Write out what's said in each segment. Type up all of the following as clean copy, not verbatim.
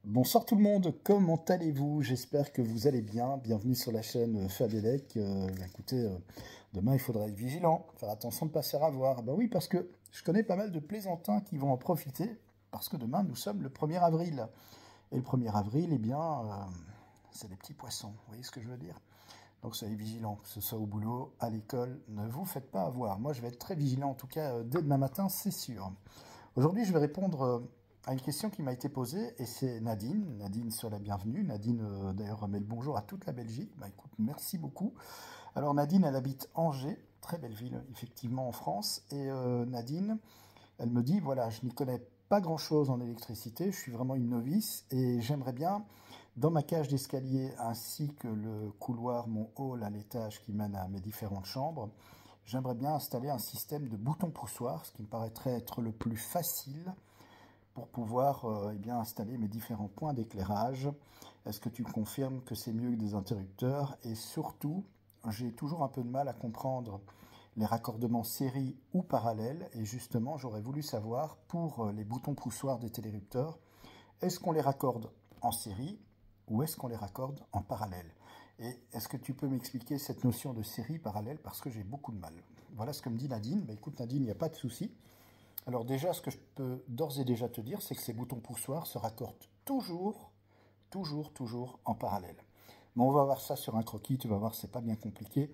Bonsoir tout le monde, comment allez-vous? J'espère que vous allez bien. Bienvenue sur la chaîne Fadelec. Écoutez, demain il faudra être vigilant, faire attention de ne pas se faire avoir. Bah oui, parce que je connais pas mal de plaisantins qui vont en profiter, parce que demain nous sommes le 1er avril. Et le 1er avril, eh bien, c'est des petits poissons, vous voyez ce que je veux dire? Donc soyez vigilants, que ce soit au boulot, à l'école, ne vous faites pas avoir. Moi je vais être très vigilant, en tout cas dès demain matin, c'est sûr. Aujourd'hui je vais répondre à une question qui m'a été posée, et c'est Nadine. Nadine, sois la bienvenue. Nadine, d'ailleurs, remet le bonjour à toute la Belgique. Bah écoute, merci beaucoup. Alors Nadine, elle habite Angers, très belle ville, effectivement, en France. Et Nadine, elle me dit, voilà, je n'y connais pas grand-chose en électricité, je suis vraiment une novice, et j'aimerais bien, dans ma cage d'escalier, ainsi que le couloir, mon hall à l'étage qui mène à mes différentes chambres, j'aimerais bien installer un système de boutons poussoirs, ce qui me paraîtrait être le plus facile pour pouvoir eh bien, installer mes différents points d'éclairage. Est-ce que tu confirmes que c'est mieux que des interrupteurs? Et surtout, j'ai toujours un peu de mal à comprendre les raccordements série ou parallèles. Et justement, j'aurais voulu savoir, pour les boutons poussoirs des télérupteurs, est-ce qu'on les raccorde en série ou est-ce qu'on les raccorde en parallèle? Et est-ce que tu peux m'expliquer cette notion de série parallèle, parce que j'ai beaucoup de mal. Voilà ce que me dit Nadine. Bah, écoute Nadine, il n'y a pas de souci. Alors déjà, ce que je peux d'ores et déjà te dire, c'est que ces boutons poussoirs se raccordent toujours en parallèle. Mais on va voir ça sur un croquis, tu vas voir, c'est pas bien compliqué.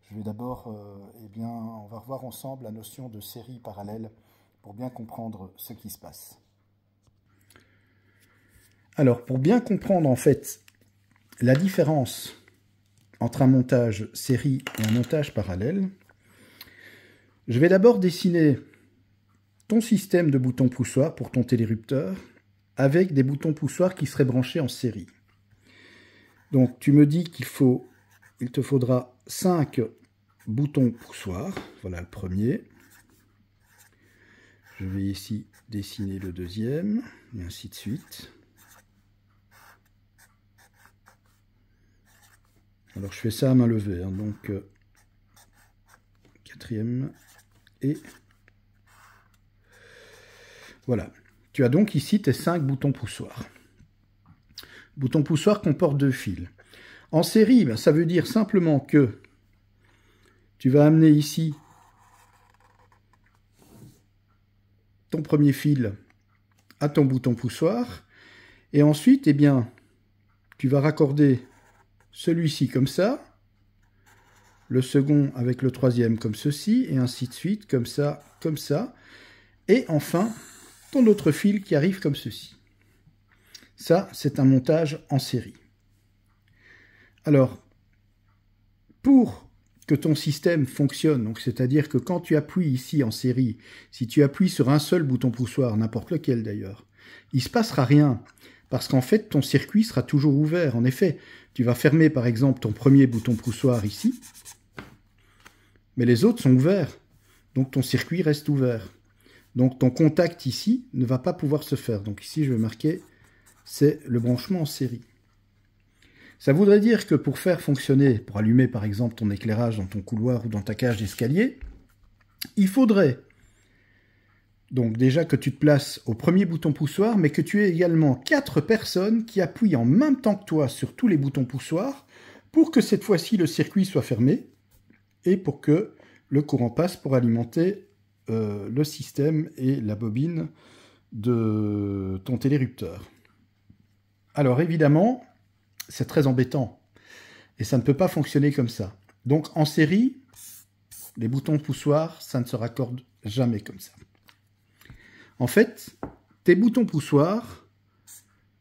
Je vais d'abord, eh bien, on va revoir ensemble la notion de série parallèle pour bien comprendre ce qui se passe. Alors, pour bien comprendre en fait la différence entre un montage série et un montage parallèle, je vais d'abord dessiner ton système de boutons poussoirs pour ton télérupteur avec des boutons poussoirs qui seraient branchés en série. Donc tu me dis il te faudra 5 boutons poussoirs. Voilà le premier. Je vais ici dessiner le deuxième, et ainsi de suite. Alors je fais ça à main levée, hein, donc quatrième et voilà. Tu as donc ici tes 5 boutons poussoirs. Bouton poussoir comporte 2 fils. En série, ben, ça veut dire simplement que tu vas amener ici ton premier fil à ton bouton poussoir et ensuite, eh bien, tu vas raccorder celui-ci comme ça, le second avec le troisième comme ceci, et ainsi de suite, comme ça, et enfin, ton autre fil qui arrive comme ceci. Ça, c'est un montage en série. Alors, pour que ton système fonctionne, donc c'est-à-dire que quand tu appuies ici en série, si tu appuies sur un seul bouton poussoir, n'importe lequel d'ailleurs, il ne se passera rien, parce qu'en fait, ton circuit sera toujours ouvert. En effet, tu vas fermer par exemple ton premier bouton poussoir ici, mais les autres sont ouverts, donc ton circuit reste ouvert. Donc ton contact ici ne va pas pouvoir se faire. Donc ici, je vais marquer, c'est le branchement en série. Ça voudrait dire que pour faire fonctionner, pour allumer par exemple ton éclairage dans ton couloir ou dans ta cage d'escalier, il faudrait donc déjà que tu te places au premier bouton poussoir, mais que tu aies également 4 personnes qui appuient en même temps que toi sur tous les boutons poussoirs pour que cette fois-ci le circuit soit fermé et pour que le courant passe pour alimenter le système et la bobine de ton télérupteur. Alors évidemment, c'est très embêtant et ça ne peut pas fonctionner comme ça. Donc en série, les boutons poussoirs, ça ne se raccorde jamais comme ça. En fait, tes boutons poussoirs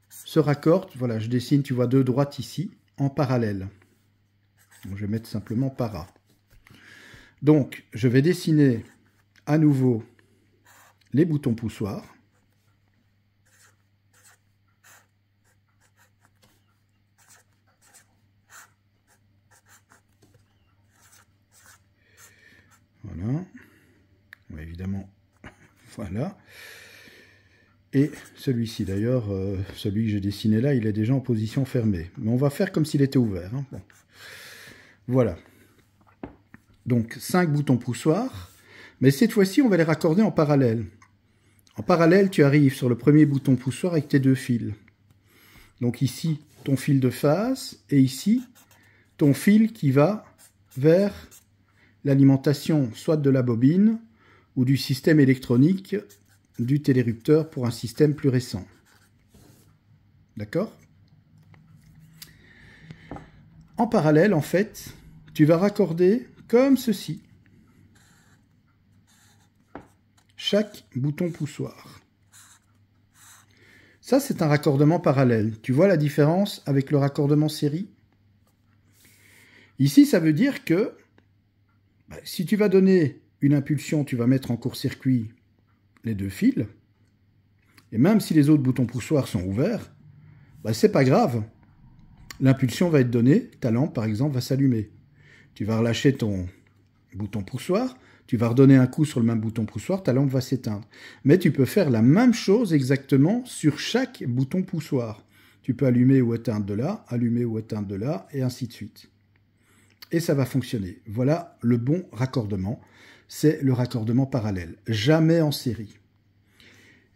se raccordent, voilà, je dessine, tu vois, de droite ici, en parallèle. Donc, je vais mettre simplement para. Donc, je vais dessiner à nouveau les boutons poussoirs. Voilà. Ouais, évidemment, voilà. Et celui-ci d'ailleurs, celui que j'ai dessiné là, il est déjà en position fermée. Mais on va faire comme s'il était ouvert. Hein. Bon. Voilà. Donc 5 boutons poussoirs. Mais cette fois-ci, on va les raccorder en parallèle. En parallèle, tu arrives sur le premier bouton poussoir avec tes 2 fils. Donc ici, ton fil de phase, et ici, ton fil qui va vers l'alimentation soit de la bobine ou du système électronique du télérupteur pour un système plus récent. D'accord? En parallèle, en fait, tu vas raccorder comme ceci chaque bouton poussoir. Ça, c'est un raccordement parallèle. Tu vois la différence avec le raccordement série? Ici, ça veut dire que si tu vas donner une impulsion, tu vas mettre en court-circuit les deux fils, et même si les autres boutons poussoirs sont ouverts, c'est pas grave. L'impulsion va être donnée, ta lampe, par exemple, va s'allumer. Tu vas relâcher ton bouton poussoir, tu vas redonner un coup sur le même bouton poussoir, ta lampe va s'éteindre. Mais tu peux faire la même chose exactement sur chaque bouton poussoir. Tu peux allumer ou éteindre de là, allumer ou éteindre de là, et ainsi de suite. Et ça va fonctionner. Voilà le bon raccordement. C'est le raccordement parallèle, jamais en série.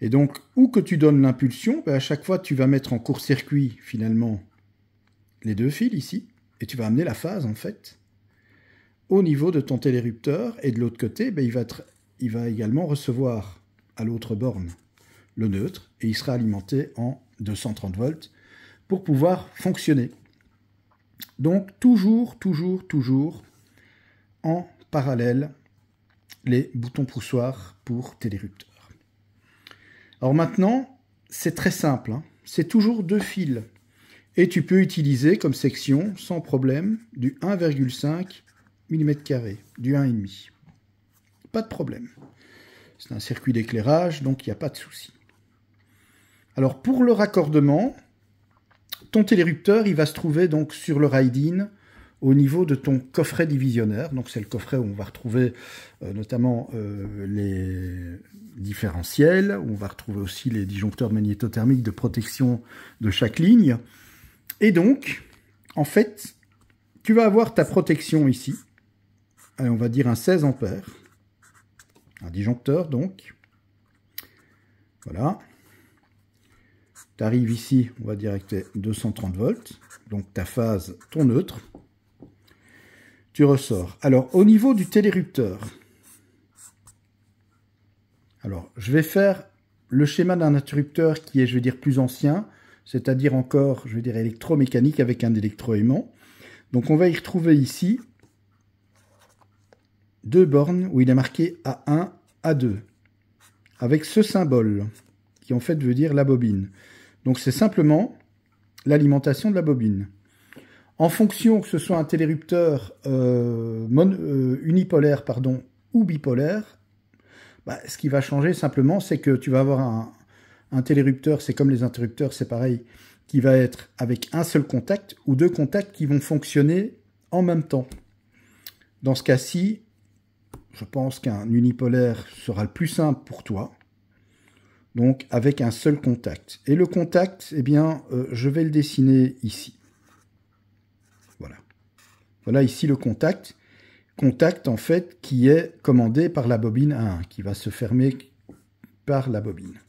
Et donc, où que tu donnes l'impulsion, à chaque fois, tu vas mettre en court-circuit, finalement, les deux fils ici, et tu vas amener la phase, en fait, au niveau de ton télérupteur, et de l'autre côté, il va également recevoir à l'autre borne le neutre, et il sera alimenté en 230 volts pour pouvoir fonctionner. Donc, toujours en parallèle, les boutons poussoirs pour télérupteur. Alors maintenant, c'est très simple, hein. C'est toujours deux fils. Et tu peux utiliser comme section, sans problème, du 1,5 mm², du 1,5. Pas de problème. C'est un circuit d'éclairage, donc il n'y a pas de souci. Alors pour le raccordement, ton télérupteur, il va se trouver donc sur le ride-in au niveau de ton coffret divisionnaire. Donc c'est le coffret où on va retrouver notamment les différentiels, où on va retrouver aussi les disjoncteurs magnétothermiques de protection de chaque ligne. Et donc, en fait, tu vas avoir ta protection ici. Allez, on va dire un 16 ampères. Un disjoncteur, donc. Voilà. Tu arrives ici, on va directer 230 volts. Donc ta phase, ton neutre. Tu ressors. Alors, au niveau du télérupteur, alors, je vais faire le schéma d'un interrupteur qui est, je vais dire, plus ancien, c'est-à-dire encore, je vais dire, électromécanique avec un électroaimant. Donc, on va y retrouver ici deux bornes où il est marqué A1, A2, avec ce symbole, qui en fait veut dire la bobine. Donc, c'est simplement l'alimentation de la bobine. En fonction que ce soit un télérupteur unipolaire ou bipolaire, ce qui va changer simplement, c'est que tu vas avoir un télérupteur, c'est comme les interrupteurs, c'est pareil, qui va être avec un seul contact ou deux contacts qui vont fonctionner en même temps. Dans ce cas-ci, je pense qu'un unipolaire sera le plus simple pour toi, donc avec un seul contact. Et le contact, eh bien, je vais le dessiner ici. Voilà. Voilà ici le contact. Contact, en fait, qui est commandé par la bobine A1, qui va se fermer par la bobine.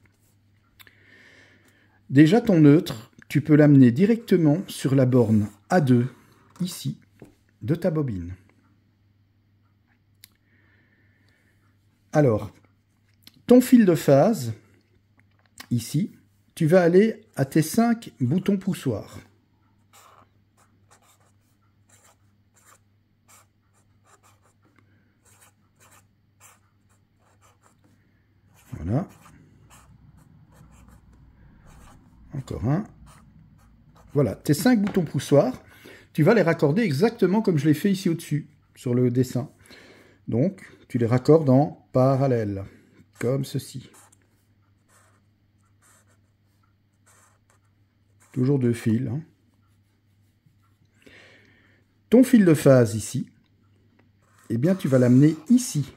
Déjà, ton neutre, tu peux l'amener directement sur la borne A2, ici, de ta bobine. Alors, ton fil de phase, ici, tu vas aller à tes 5 boutons poussoirs. Voilà. Encore un. Voilà, tes 5 boutons poussoirs, tu vas les raccorder exactement comme je l'ai fait ici au-dessus, sur le dessin. Donc, tu les raccordes en parallèle, comme ceci. Toujours deux fils. Hein. Ton fil de phase ici, eh bien, tu vas l'amener ici,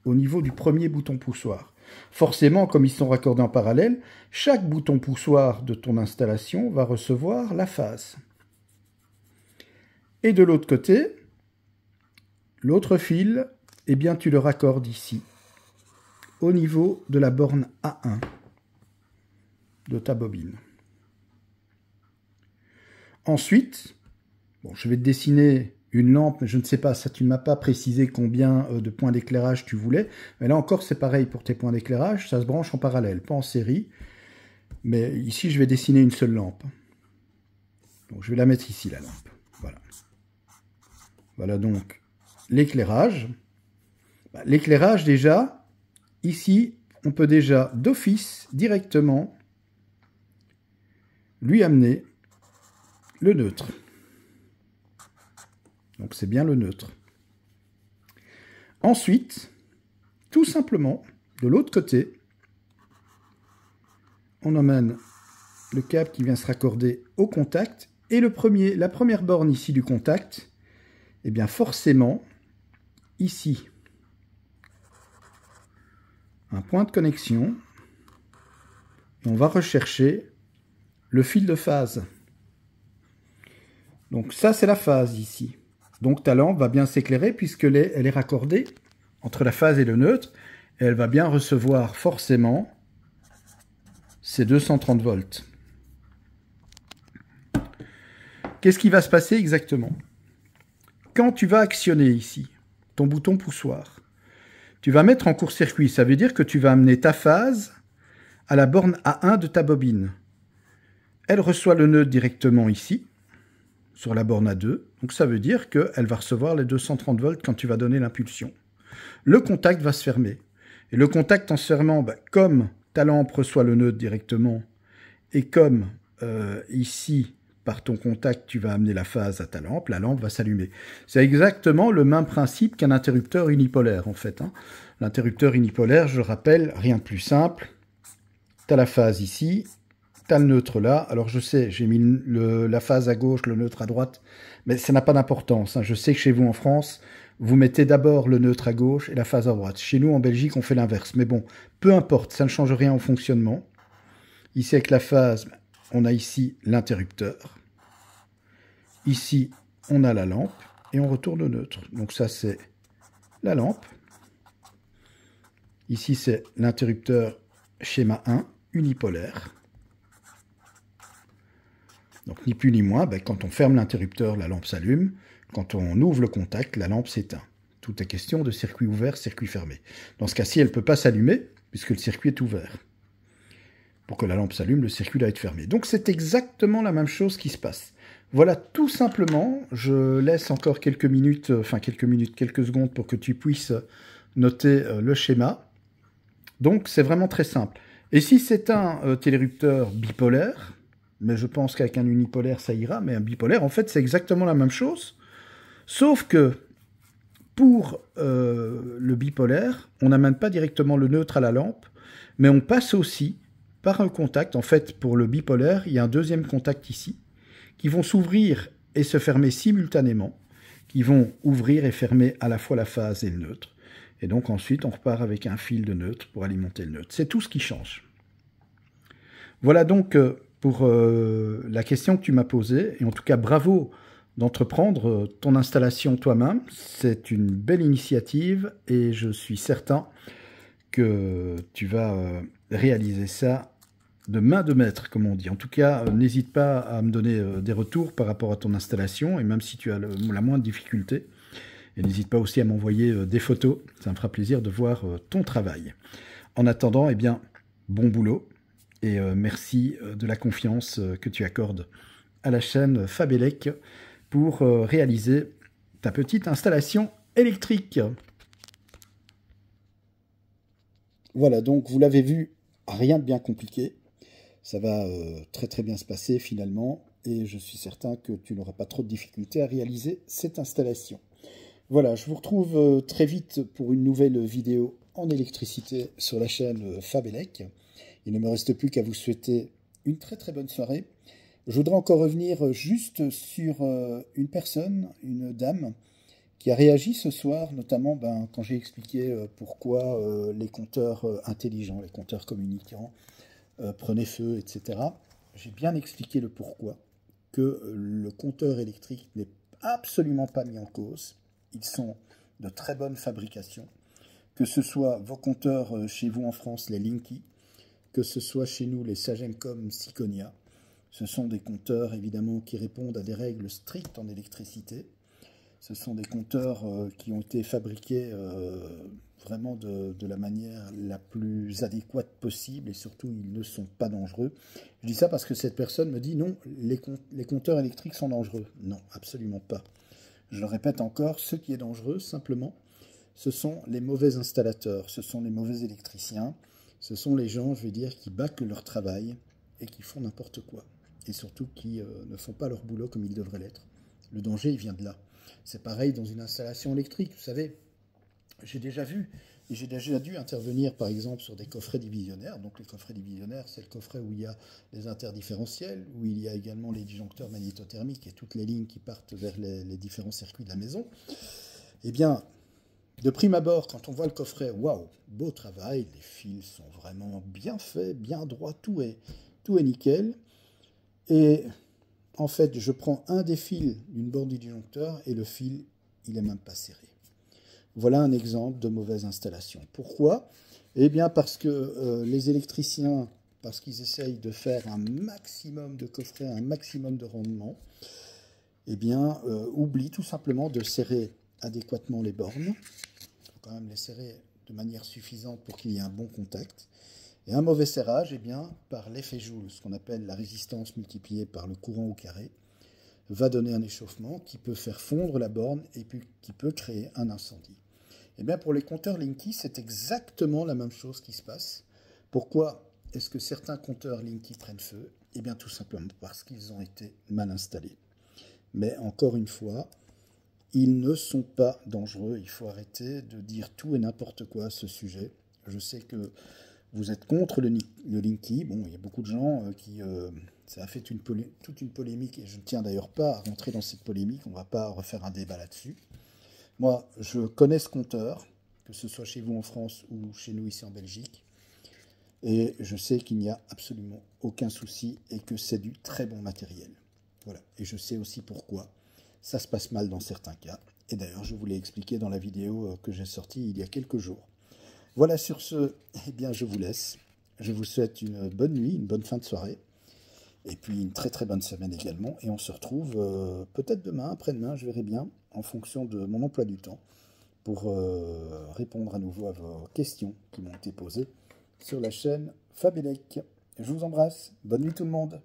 au niveau du premier bouton poussoir. Forcément, comme ils sont raccordés en parallèle, chaque bouton poussoir de ton installation va recevoir la phase. Et de l'autre côté, l'autre fil, eh bien, tu le raccordes ici, au niveau de la borne A1 de ta bobine. Ensuite, bon, je vais te dessiner une lampe, mais je ne sais pas, ça tu ne m'as pas précisé combien de points d'éclairage tu voulais. Mais là encore, c'est pareil pour tes points d'éclairage, ça se branche en parallèle, pas en série. Mais ici, je vais dessiner une seule lampe. Donc, je vais la mettre ici, la lampe. Voilà. Voilà donc l'éclairage. L'éclairage, déjà, ici, on peut déjà d'office, directement, lui amener le neutre. Donc c'est bien le neutre. Ensuite, tout simplement, de l'autre côté, on emmène le câble qui vient se raccorder au contact. Et la première borne ici du contact, eh bien forcément, ici, un point de connexion. Et on va rechercher le fil de phase. Donc ça, c'est la phase ici. Donc ta lampe va bien s'éclairer puisqu'elle est raccordée entre la phase et le neutre. Et elle va bien recevoir forcément ces 230 volts. Qu'est-ce qui va se passer exactement? Quand tu vas actionner ici ton bouton poussoir, tu vas mettre en court-circuit. Ça veut dire que tu vas amener ta phase à la borne A1 de ta bobine. Elle reçoit le neutre directement ici, sur la borne A2. Donc ça veut dire qu'elle va recevoir les 230 volts quand tu vas donner l'impulsion. Le contact va se fermer. Et le contact en se fermant, comme ta lampe reçoit le neutre directement, et comme ici, par ton contact, tu vas amener la phase à ta lampe, la lampe va s'allumer. C'est exactement le même principe qu'un interrupteur unipolaire, en fait. L'interrupteur unipolaire, je rappelle, rien de plus simple. Tu as la phase ici, tu as le neutre là. Alors je sais, j'ai mis la phase à gauche, le neutre à droite, mais ça n'a pas d'importance. Je sais que chez vous en France, vous mettez d'abord le neutre à gauche et la phase à droite. Chez nous, en Belgique, on fait l'inverse. Mais bon, peu importe, ça ne change rien au fonctionnement. Ici, avec la phase, on a ici l'interrupteur. Ici, on a la lampe et on retourne au neutre. Donc ça, c'est la lampe. Ici, c'est l'interrupteur schéma 1, unipolaire. Donc ni plus ni moins, quand on ferme l'interrupteur, la lampe s'allume. Quand on ouvre le contact, la lampe s'éteint. Tout est question de circuit ouvert, circuit fermé. Dans ce cas-ci, elle ne peut pas s'allumer, puisque le circuit est ouvert. Pour que la lampe s'allume, le circuit doit être fermé. Donc c'est exactement la même chose qui se passe. Voilà, tout simplement, je laisse encore quelques secondes pour que tu puisses noter le schéma. Donc c'est vraiment très simple. Et si c'est un télérupteur bipolaire, mais je pense qu'avec un unipolaire ça ira, mais un bipolaire, en fait, c'est exactement la même chose. Sauf que pour le bipolaire, on n'amène pas directement le neutre à la lampe, mais on passe aussi par un contact. En fait, pour le bipolaire, il y a un deuxième contact ici, qui vont s'ouvrir et se fermer simultanément, qui vont ouvrir et fermer à la fois la phase et le neutre. Et donc ensuite, on repart avec un fil de neutre pour alimenter le neutre. C'est tout ce qui change. Voilà donc pour la question que tu m'as posée. Et en tout cas, bravo d'entreprendre ton installation toi-même. C'est une belle initiative et je suis certain que tu vas réaliser ça de main de maître, comme on dit. En tout cas, n'hésite pas à me donner des retours par rapport à ton installation, et même si tu as la moindre difficulté. Et n'hésite pas aussi à m'envoyer des photos, ça me fera plaisir de voir ton travail. En attendant, eh bien, bon boulot, et merci de la confiance que tu accordes à la chaîne Fabelec pour réaliser ta petite installation électrique. Voilà, donc vous l'avez vu, rien de bien compliqué. Ça va très très bien se passer finalement, et je suis certain que tu n'auras pas trop de difficultés à réaliser cette installation. Voilà, je vous retrouve très vite pour une nouvelle vidéo en électricité sur la chaîne Fabelec. Il ne me reste plus qu'à vous souhaiter une très très bonne soirée. Je voudrais encore revenir juste sur une personne, une dame, qui a réagi ce soir, notamment quand j'ai expliqué pourquoi les compteurs intelligents, les compteurs communicants, prenaient feu, etc. J'ai bien expliqué le pourquoi, que le compteur électrique n'est absolument pas mis en cause. Ils sont de très bonne fabrication, que ce soit vos compteurs chez vous en France, les Linky, que ce soit chez nous les Sagemcom Syconia, Ce sont des compteurs, évidemment, qui répondent à des règles strictes en électricité. Ce sont des compteurs qui ont été fabriqués vraiment de la manière la plus adéquate possible et surtout, ils ne sont pas dangereux. Je dis ça parce que cette personne me dit non, les compteurs électriques sont dangereux. Non, absolument pas. Je le répète encore, ce qui est dangereux, simplement, ce sont les mauvais installateurs, ce sont les mauvais électriciens, ce sont les gens, je vais dire, qui bâclent leur travail et qui font n'importe quoi. Et surtout qui ne font pas leur boulot comme ils devraient l'être. Le danger, il vient de là. C'est pareil dans une installation électrique, vous savez. J'ai déjà vu, et j'ai déjà dû intervenir par exemple sur des coffrets divisionnaires. Donc les coffrets divisionnaires, c'est le coffret où il y a les interdifférentiels, où il y a également les disjoncteurs magnétothermiques et toutes les lignes qui partent vers les différents circuits de la maison. Eh bien, de prime abord, quand on voit le coffret, waouh, beau travail, les fils sont vraiment bien faits, bien droits, tout est nickel. Et en fait, je prends un des fils d'une borne du disjoncteur et le fil, il n'est même pas serré. Voilà un exemple de mauvaise installation. Pourquoi? Eh bien parce que les électriciens, parce qu'ils essayent de faire un maximum de coffrets, un maximum de rendement, eh bien oublient tout simplement de serrer adéquatement les bornes. Il faut quand même les serrer de manière suffisante pour qu'il y ait un bon contact. Et un mauvais serrage, eh bien, par l'effet Joule, ce qu'on appelle la résistance multipliée par le courant au carré, va donner un échauffement qui peut faire fondre la borne et puis qui peut créer un incendie. Eh bien, pour les compteurs Linky, c'est exactement la même chose qui se passe. Pourquoi est-ce que certains compteurs Linky prennent feu? Eh bien, tout simplement parce qu'ils ont été mal installés. Mais encore une fois, ils ne sont pas dangereux. Il faut arrêter de dire tout et n'importe quoi à ce sujet. Je sais que vous êtes contre le Linky. Bon, il y a beaucoup de gens qui... ça a fait toute une polémique, et je ne tiens d'ailleurs pas à rentrer dans cette polémique. On ne va pas refaire un débat là-dessus. Moi, je connais ce compteur, que ce soit chez vous en France ou chez nous ici en Belgique, et je sais qu'il n'y a absolument aucun souci et que c'est du très bon matériel. Voilà. Et je sais aussi pourquoi ça se passe mal dans certains cas. Et d'ailleurs, je vous l'ai expliqué dans la vidéo que j'ai sortie il y a quelques jours. Voilà, sur ce, eh bien, je vous laisse. Je vous souhaite une bonne nuit, une bonne fin de soirée. Et puis une très très bonne semaine également. Et on se retrouve peut-être demain, après-demain, je verrai bien, en fonction de mon emploi du temps, pour répondre à nouveau à vos questions qui m'ont été posées sur la chaîne Fabelec. Je vous embrasse. Bonne nuit tout le monde.